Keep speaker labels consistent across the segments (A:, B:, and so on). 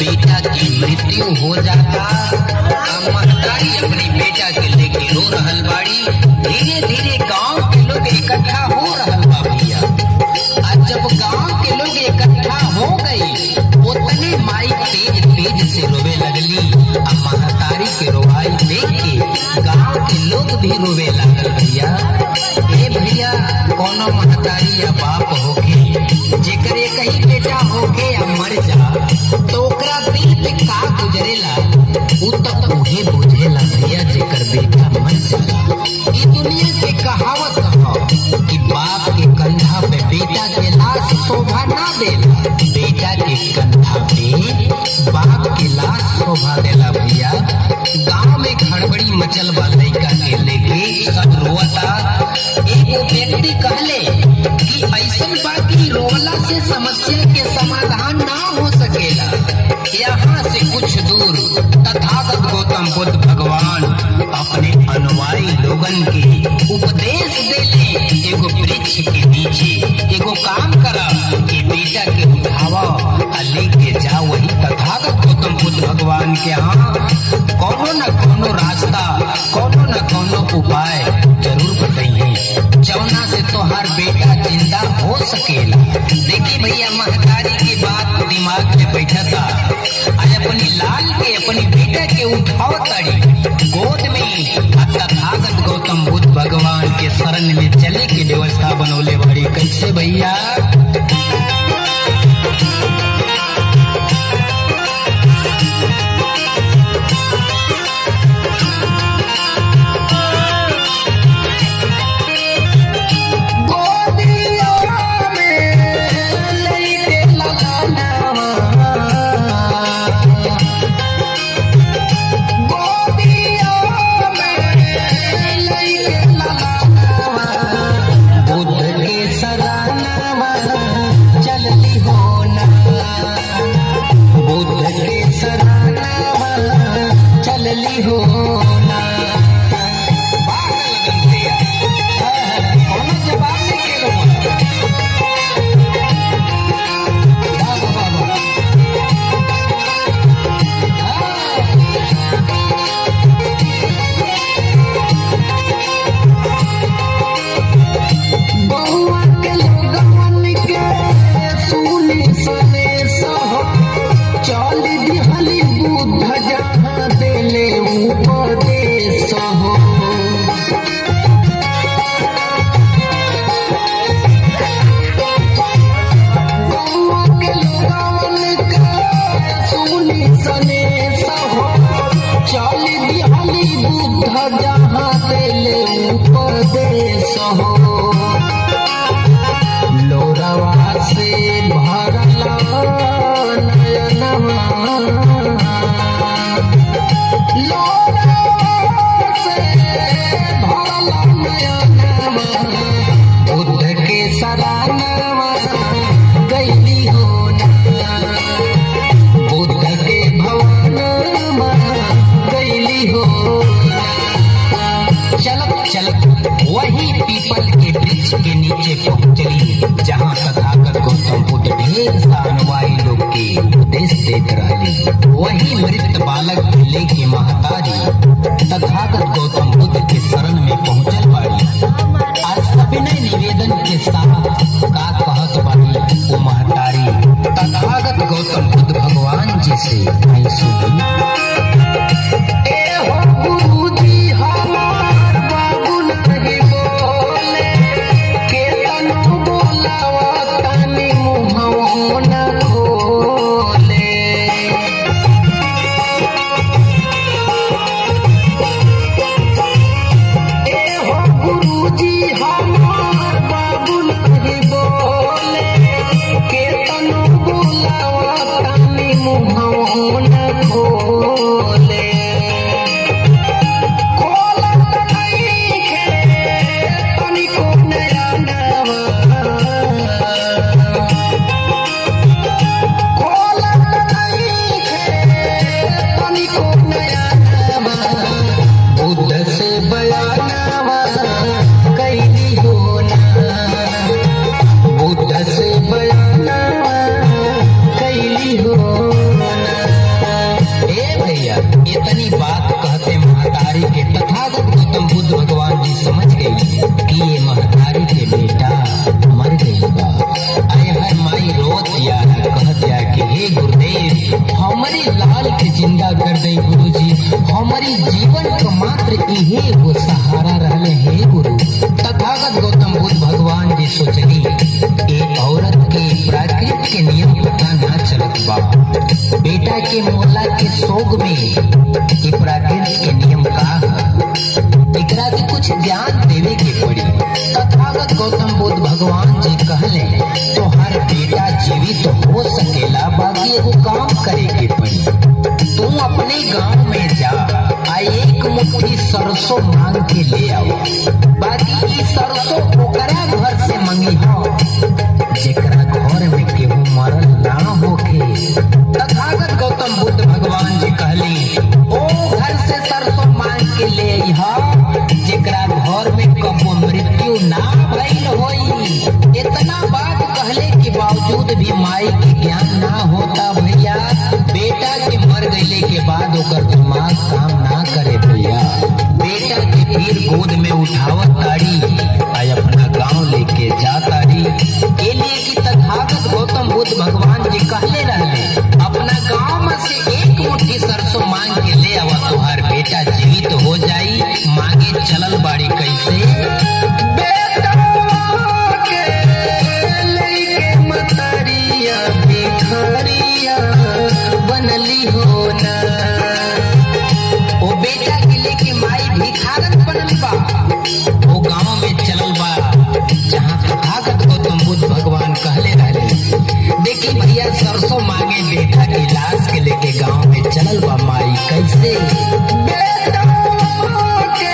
A: बेटा की मृत्यु हो जाता, महतारी अपने बेटा के लेके रो रहल बाड़ी। धीरे धीरे गांव के लोग इकट्ठा हो रहल बा भैया। आज जब गांव के लोग इकट्ठा हो गई, उतने माई तेज तेज से रोवे लगली। अब महतारी के रोवाई देख के गांव के लोग भी रोवे लगल भैया। ए भैया, कोनो महतारी या बाप होके जेकर एक ही बेटा होके या मर जा, तो ओकरा दिल पे का गुजरेला उ तक उहे बुझेला भैया जेकर बेटा मर जाला। ई दुनिया के कहावत ह कि बाप के कंधा पे बेटा के लाश शोभा ना देला, बेटा के कंधा पे बाप के लाश शोभा देला भैया। गांव में खड़बड़ी मचल बा लइका के लेके सब रोता। एक व्यक्ति कहले कि ऐसन बा कि रोला से समस्या के समाधान ना हो सकेला। यहाँ से कुछ दूर तथागत गौतम बुद्ध भगवान अपने अनुयायी लोगन के उपदेश देले। एगो वृक्ष के नीचे एगो काम करा कि बेटा के उठावा और लेके जाओ वही तथागत गौतम बुद्ध भगवान के यहाँ। कोनो न कोनो रास्ता, कोनो न कोनो उपाय जरूर बताइए, जौना से तोहार बेटा जिंदा हो सकेला। देखी भैया, महतारी की बात दिमाग में बैठा था। आज अपनी लाल के अपनी बेटा के उठाओ ताड़ी गोद में, तथागत गौतम बुद्ध भगवान के शरण में चले के व्यवस्था बनौले बड़ी। कैसे भैया? वही पीपल के वृक्ष के नीचे पहुंचली, जहाँ तथागत गौतम बुद्ध ढेर सा अनुयायी लोग के उपदेश देत रहली। वही मृत बालक लेके महतारी तथागत गौतम बुद्ध के शरण में पहुंचल बाड़ी। आज सविनय निवेदन के साथ का कहत बाड़ी वो महतारी तथागत गौतम बुद्ध भगवान जी से। आई सुनी
B: मुँह न खोले।
A: हमारे लाल के जिंदा कर दे गुरुजी, हमारी जीवन का मात्र इहे वो सहारा रहले हे गुरु। तथागत गौतम बुद्ध भगवान जी सोचनी ए औरत के प्राकृत के नियम पता ना चलत बा, बेटा के मोला के सोग में ये प्राकृत के नियम का एकरा के कुछ ज्ञान देवे के पड़ी। तथागत गौतम बुद्ध भगवान जी कहले तो हर बेटा जीवित हो सकेला, बाकी एगो काम करे के पड़ी। तू अपने गांव में जा आ एक मुट्ठी सरसों मांग के ले आओ, बाकी ई सरसों ओकरा घर से मंगी हो जेकरा घर में केहू मरल ना होके। तथागत गौतम बुद्ध भगवान जी कहली ओ घर से सरसों मांग के ले आई जेकरा घर में कबो मृत्यु ना भइल होई। इतना बात कहले के बावजूद भी माई के ज्ञान ना होता भैया। बेटा के मर गईले के बाद ओकर दिमाग काम ना करे भैया। बेटा के फिर गोद में उठावत ताड़ी आ अपना गांव लेके जा ताड़ी के लिए कि तथागत गौतम बुद्ध भगवान जी कहले रहले अपना गांव में से एक मुट्ठी सरसों मांग के ले आवा, तुम्हार बेटा जीवित हो जाई। मांगे चलल बाड़ी कैसे बेटा के लेके मतरिया भिखारिया बनली हो ना। ओ बेटा के लेके माई भिखारन बनल बा, वो गांव में चलल बा जहाँ तथागत गौतम बुद्ध भगवान कहले रहले। देखी भैया सरसों मांगे बेटा की लाश के लेके गांव में चलल बा माई कैसे बेटा के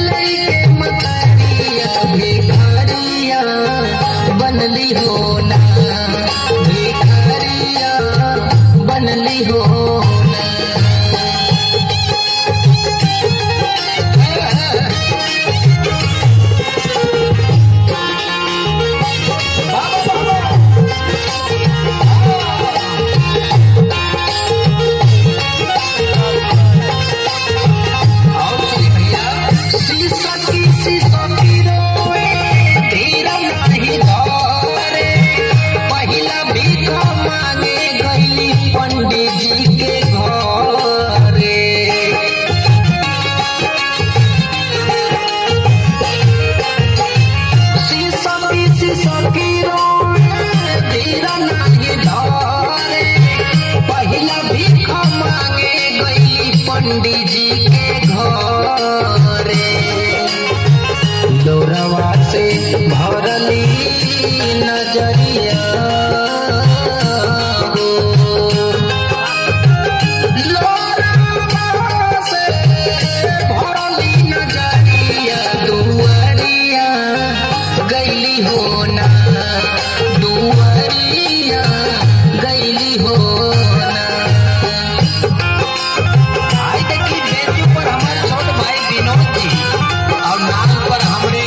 A: लेके मतरिया भिखारिया बनली हो ना, भिखारिया बनली हो ना। पंडित जी के घरे लोरवा से भरली नजरिया, लोरवा से भरली नजरिया दुआरिया गईली हो ना, दुआरिया गईली हो ना। विनोद जी और नाम पर हमरे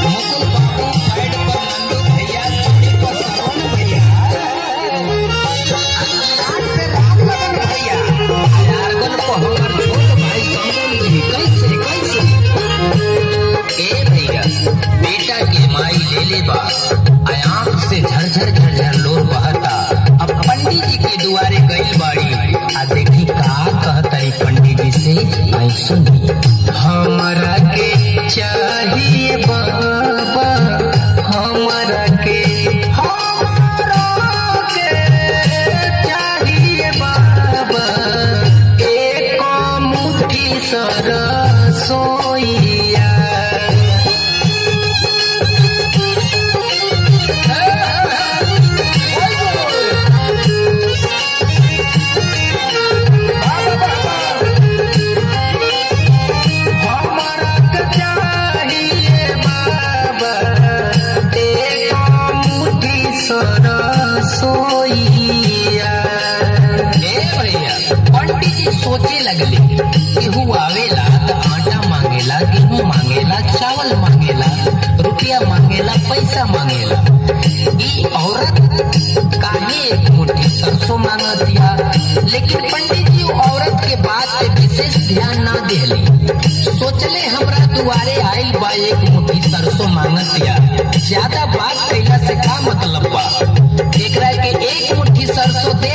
A: मुकुल बाबू, साइड पर नंदू भैया, चोटी पर सरवण भैया, पे राम लगन भैया, आर्गन को हमर छोट भाई चंदन जी। कैसे कैसे ए भैया बेटा के माई ले ले बा, आँख से झरझर झरझर लोर बहता। अब पंडित जी के दुआरे गई बाड़ी आ देखी का कहतरी पंडित जी से आई सुनी। हमरा के चाहिए बाबा, हमरा के चाहिए बाबा, एक मुट्ठी सरसोइया। पंडित जी सोचे लगले केहू आवेला तो आटा मांगेला, गेहूं मांगेला, चावल मांगेला, रुपया मांगेला, पैसा मांगेला। ई औरत काहे एक मुट्ठी सरसों मांगतिया, लेकिन पंडित जी औरत के बात पे विशेष ध्यान ना देले। सोचले हमरा दुआरे आइल बा एक मुट्ठी सरसों मांगतिया, ज्यादा बात कैला से का मतलब बा, एकरा के एक मुट्ठी सरसों दे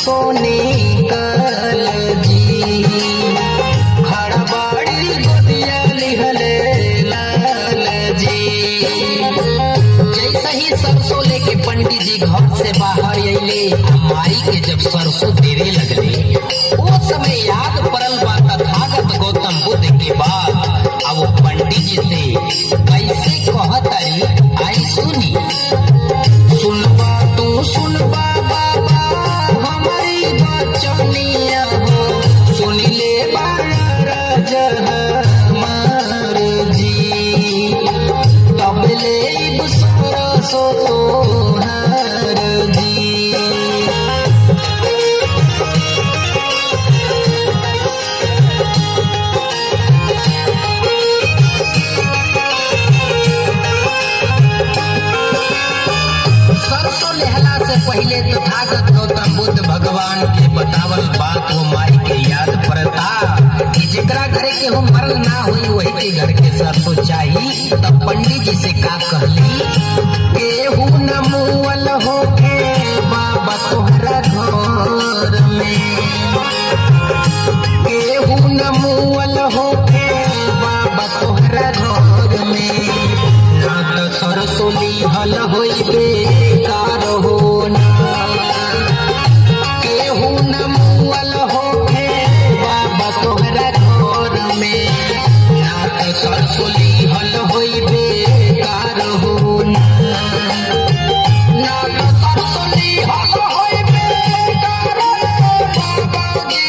A: सोनी कल जी हड़बड़ी गोदिया लिहले लाल जी। जैसे ही सरसों लेके पंडित जी घर से बाहर अइले, माई के जब सरसों देवे लगले, वो समय याद पड़ल बा तथागत गौतम बुद्ध के बाद। अब वो पंडित जी से कैसे कहतरी आई सुनी। सुनबा तू सुनबा बाबा हमारी बचनिया हो, सुन ले बारज हमार जी, तब ले सरसों तोहार जी। सरसों लेहला से पहले तथागत गौतम बुद्ध भगवान के बतावल बात वो माई के याद पड़ता कि जेकरा घरे के हो मरल ना हुई वही के घर के सरसों चाहिए। तब पंडित जी से का कहली, केहू न मुअल होके बाबा तोहरा घर में, केहू न मुअल होके बाबा तोहरा घर में, ना तो सरसों लिहल होइबे कार हो ना, केहू न मुअल होके बाबा तोहरा घर में, ना तो सरसों लिहल होइबे कार हो ना, ना तो सरसों लिहल होइबे कार हो बाबा जी,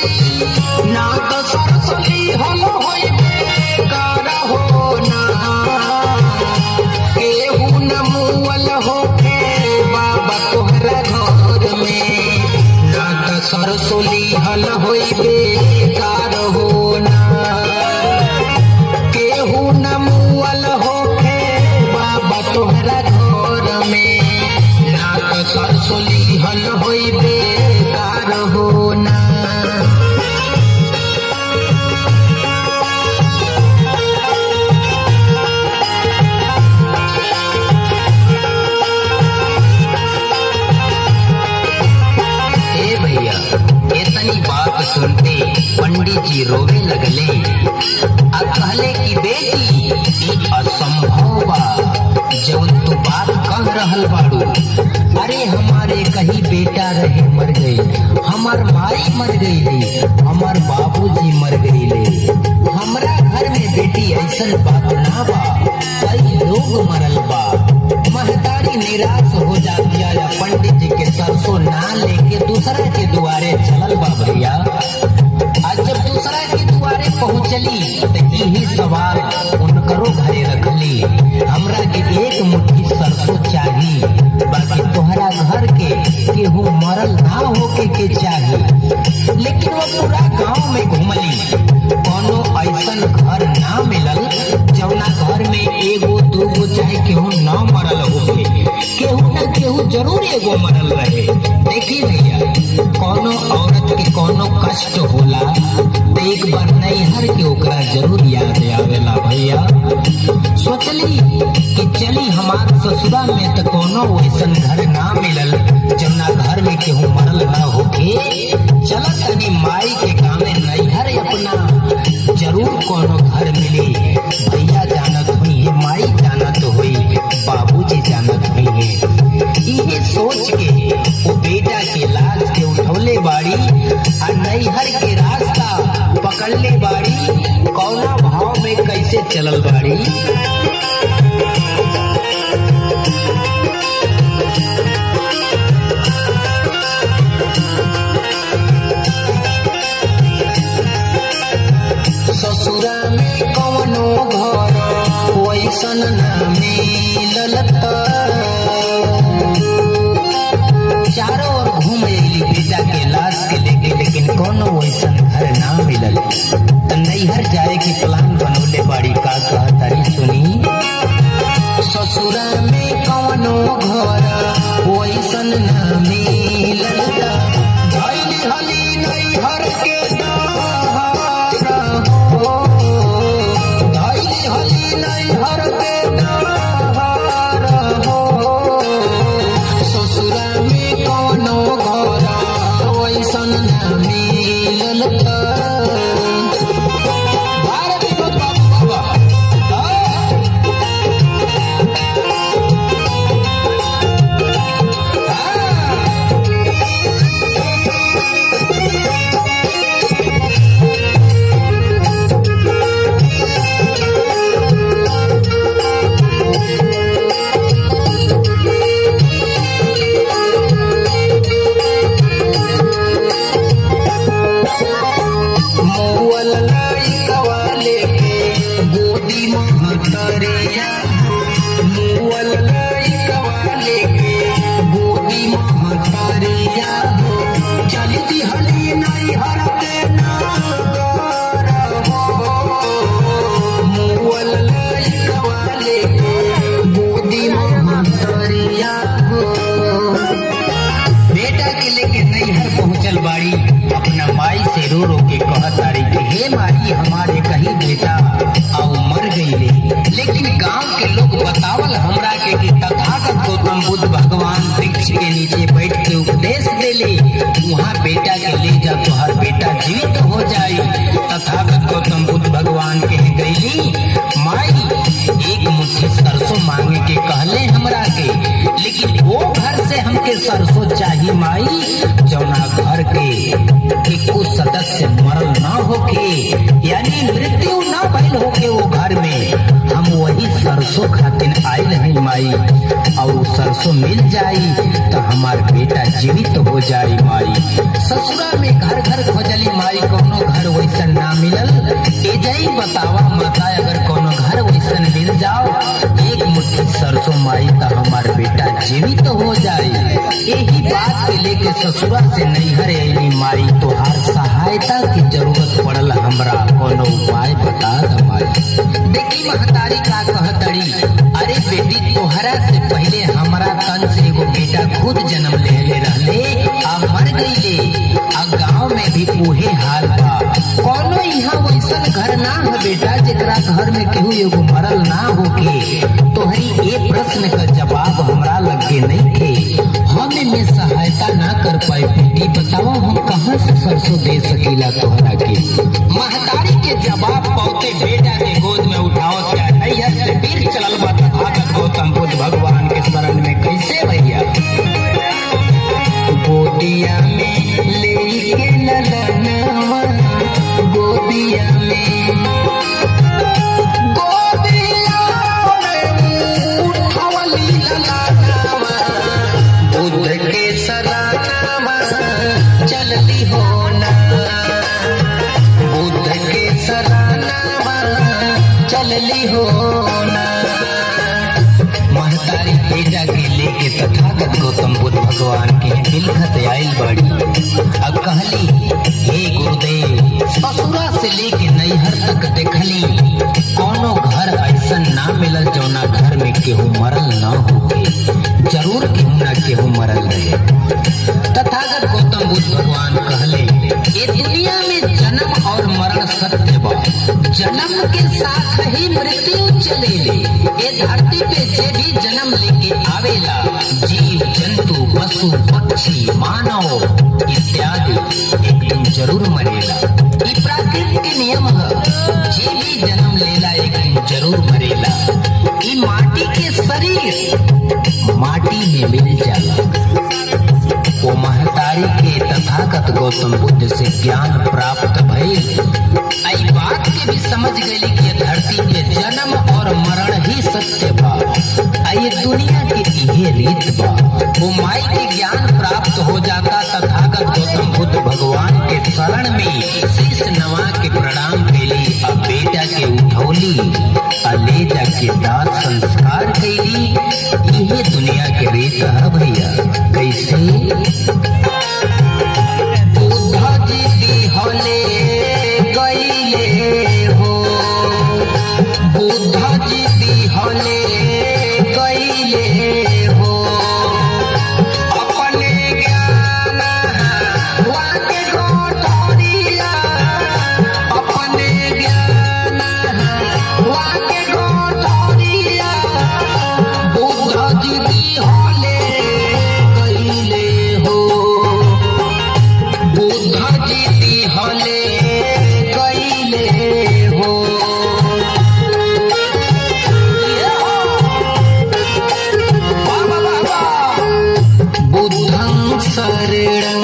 A: ना तो सरसों लिहल होइबे कार हो ना, केहू न मुअल होके बाबा तोहरा घर में, ना तो सरसों लिहल होइबे कार हो ना, केहू न मुअल होके बाबा तोहरा घर में, ना तो सरसों लिहल होइबे कार हो ना। इतनी बात सुनते पंडित जी रोवे लगले और कहले कि बेटी ये असंभव बा जब तू बात कह रहल बाड़ू। अरे हमारे कहीं बेटा रहे मर गई, हमार माई मर गई ले, हमार बाबूजी मर गई ले, हमरा घर में बेटी ऐसन बात ना बा, कई लोग मरल बा। महतारी निराश हो जाती है, पंडित जी के सरसों ना लेके दूसरा के दुआरे चलल बा भैया। आज जब दूसरा के दुआरे पहुंचली तो यही सवाल उनकरो घरे रखली, हमरा के एक मुट्ठी सरसों चाहिए, बाकी तोहरा घर के केहू मरल ना होके के चाहिए। लेकिन वो पूरा गांव में घूमली, कोनो ऐसन घर ना मिलल जौना घर में एगो दूगो चाहे केहू ना मरल होके, केहू न केहू जरूर एगो मरल रहे। देखी भैया, कोनो औरत के कोनो कष्ट होला तो एक बार नैहर के ओकरा जरूर याद आवेला भैया। सोचली कि चली हमार ससुरा में तो कोनो वैसन घर ना मिलल जौना घर में केहू मरल ना होके, चला तनी माई के गाँव नैहर अपना जरूर कोनो घर मिले। भैया जानत हुई है, माई जानत हुई, बाबूजी जानत हुई है। ये सोच के वो बेटा के लाज के उठौले बाड़ी और नैहर के रास्ता पकड़ले बाड़ी। कौना भाव में कैसे चलल बाड़ी, ससुरा में कौनो घर वैसन न मिलल, चारों ओर घूम अइली बेटा के लाश के लेके, लेकिन कोनो वैसन घर ना मिलल। तो नैहर जाए की प्लान बनौले बाड़ी, का कहतारी सुनी। ससुरा में कौनो घर वैसन न मिलल, धइली हली नैहर के डहर हो, धइली हली नैहर के डहर हो, ससुरा में कौनो घर वैसन वृक्ष के नीचे बैठ के उपदेश देले, वहाँ बेटा के ले जा तोहर बेटा जीवित हो जाई। तथागत गौतम बुद्ध भगवान कह गईली, माई एक मुट्ठी सरसों मांगे के कहले हमरा के, लेकिन वो घर से हमके सरसों चाहिए माई जौना घर के एको सदस्य मरल ना होके, यानी मृत्यु ना भइल होके वो घर में। हम वही सरसों खातिर आयल है माई, और सरसों मिल जाई तो हमार बेटा जीवित हो जाई माई। ससुरा में घर घर खोजली माई, कोनो घर वैसन ना मिलल। एजई बतावा माता, अगर कोनो घर वैसन मिल जाओ एक मुट्ठी सरसों माई तो हमार बेटा जीवित हो जाई। यही बात के लेके ससुरा से नैहर अली माई, तोहार सहायता की जरूरत पड़ल, हमरा कोनो उपाय बता द माई। देखी महतारी का कहतड़ी, अरे बेटी तोहरा से पहले हमारा तन से एगो बेटा खुद जन्म ले रहले, अब मर गईले। अब गाँव में भी उहे हाल बा, कोनो यहाँ वैसन घर ना हो बेटा जेकरा घर में केहू एगो मरल ना होके। तोहरी ये प्रश्न का जवाब हमरा लगे नहीं थे, हम में सहायता ना कर पाए। बेटी बताओ हम कहाँ से सरसों दे सकीला तोहरा के। महतारी के जवाब पाते बेटा के गोद में उठाओ, क्या नैहर से वीर चलल बा तथागत गौतम बुद्ध भगवान के शरण में कैसे भैया। गोदिया में लेके ललनवा, गोदिया में उठावली ललनवा, बुद्ध के शरणवा चलली होना, बुद्ध के शरणवा चलली होना। महतारी बेटा के लेके तथागत गौतम बुद्ध भगवान के बिलखत आयल बाड़ी। अब कहली, हे गुरुदेव, ससुरा से लेके नैहर तक देखली, कोनो घर ऐसा ना मिलल जौना घर में केहू मरल ना होके। जरूर केहू ना केहू मरल रहे। तथागत गौतम बुद्ध भगवान कहले, ये दुनिया में जन्म और मरण सत्य बा, जन्म के साथ ही मृत्यु चलेले। ये धरती पे जे भी जन्म लेके आवेला, जीव जंतु पशु पक्षी मानव इत्यादि एक दिन जरूर मरेला। ये प्रकृति के नियम है, जे भी जन्म लेला एक दिन जरूर मरेला। ये माटी के शरीर माटी में मिल जाला। वो महतारी के तथागत गौतम बुद्ध से ज्ञान प्राप्त भइल। आई बात के भी समझ गई कि धरती पे जन्म और मरण ही सत्य बा, ये दुनिया की इहे रीत बा। वो माई के ज्ञान प्राप्त हो जाता, तथागत गौतम बुद्ध भगवान के शरण में शीश नवा के प्रणाम कैली, अब बेटा के उठौली ले जाके दाह संस्कार कैली। इहे दुनिया के रीत है भैया। कैसे बुद्ध जी बिहले गईले हो, बुद्ध जी बिहले गईले हो, अपने ज्ञान वाके गोठरिया, अपने ज्ञान वाके गोठरिया, बुद्ध जी बिहले गईले हो, बुद्ध जी बिहले गईले हो। बुद्धं शरणं